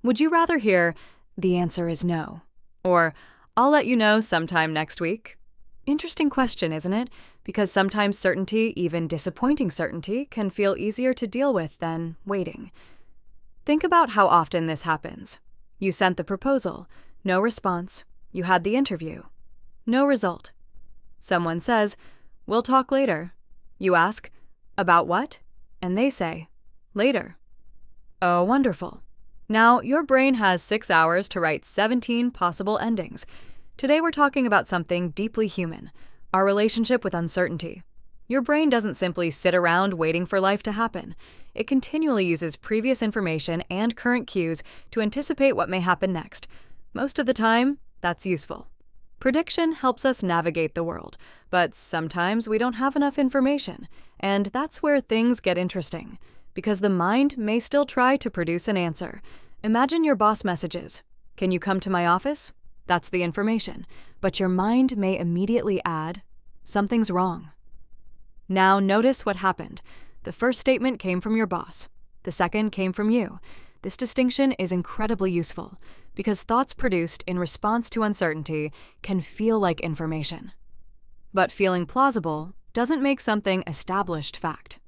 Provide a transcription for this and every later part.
Would you rather hear, "The answer is no," or "I'll let you know sometime next week"? Interesting question, isn't it? Because sometimes certainty, even disappointing certainty, can feel easier to deal with than waiting. Think about how often this happens. You sent the proposal, no response. You had the interview, no result. Someone says, "We'll talk later." You ask, "About what?" And they say, "Later." Oh, wonderful. Now, your brain has 6 hours to write 17 possible endings. Today we're talking about something deeply human, our relationship with uncertainty. Your brain doesn't simply sit around waiting for life to happen. It continually uses previous information and current cues to anticipate what may happen next. Most of the time, that's useful. Prediction helps us navigate the world, but sometimes we don't have enough information, and that's where things get interesting, because the mind may still try to produce an answer. Imagine your boss messages, "Can you come to my office?" That's the information, but your mind may immediately add, "Something's wrong." Now notice what happened. The first statement came from your boss. The second came from you. This distinction is incredibly useful because thoughts produced in response to uncertainty can feel like information. But feeling plausible doesn't make something established fact.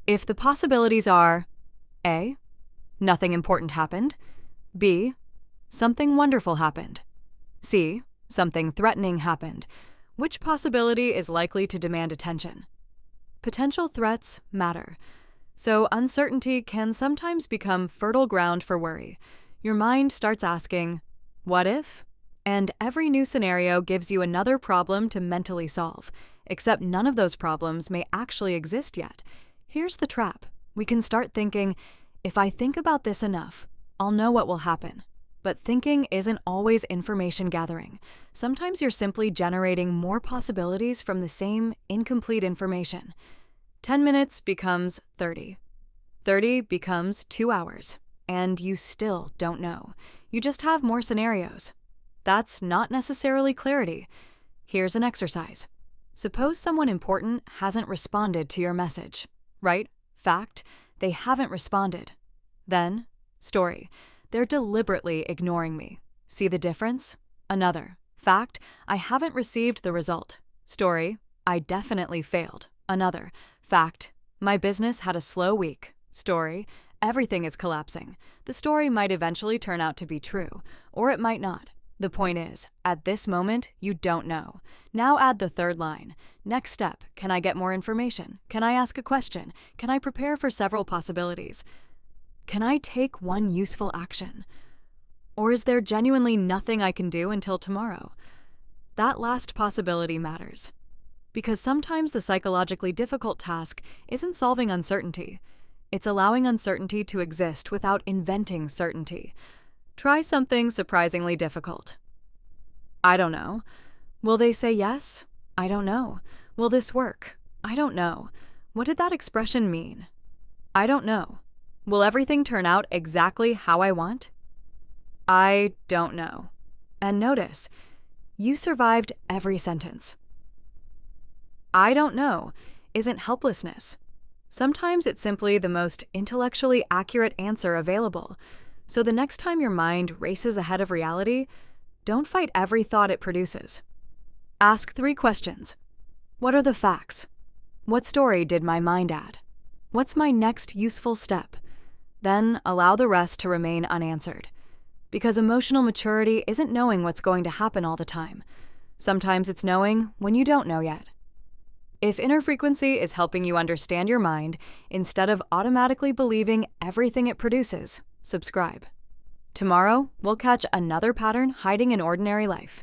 If the possibilities are A, nothing important happened, B, something wonderful happened, C, something threatening happened, which possibility is likely to demand attention? Potential threats matter, so uncertainty can sometimes become fertile ground for worry. Your mind starts asking, "What if?" And every new scenario gives you another problem to mentally solve, except none of those problems may actually exist yet. Here's the trap. We can start thinking, "If I think about this enough, I'll know what will happen." But thinking isn't always information gathering. Sometimes you're simply generating more possibilities from the same incomplete information. 10 minutes becomes 30. 30 becomes 2 hours. And you still don't know. You just have more scenarios. That's not necessarily clarity. Here's an exercise. Suppose someone important hasn't responded to your message. Right? Fact, they haven't responded. Then, story. They're deliberately ignoring me. See the difference? Another. Fact, I haven't received the result. Story, I definitely failed. Another. Fact, my business had a slow week. Story, everything is collapsing. The story might eventually turn out to be true, or it might not. The point is, at this moment, you don't know. Now add the third line. Next step, can I get more information? Can I ask a question? Can I prepare for several possibilities? Can I take one useful action? Or is there genuinely nothing I can do until tomorrow? That last possibility matters. Because sometimes the psychologically difficult task isn't solving uncertainty. It's allowing uncertainty to exist without inventing certainty. Try something surprisingly difficult. I don't know. Will they say yes? I don't know. Will this work? I don't know. What did that expression mean? I don't know. Will everything turn out exactly how I want? I don't know. And notice, you survived every sentence. I don't know isn't helplessness. Sometimes it's simply the most intellectually accurate answer available. So the next time your mind races ahead of reality, don't fight every thought it produces. Ask 3 questions. What are the facts? What story did my mind add? What's my next useful step? Then allow the rest to remain unanswered. Because emotional maturity isn't knowing what's going to happen all the time. Sometimes it's knowing when you don't know yet. If Inner Frequency is helping you understand your mind instead of automatically believing everything it produces, subscribe. Tomorrow, we'll catch another pattern hiding in ordinary life.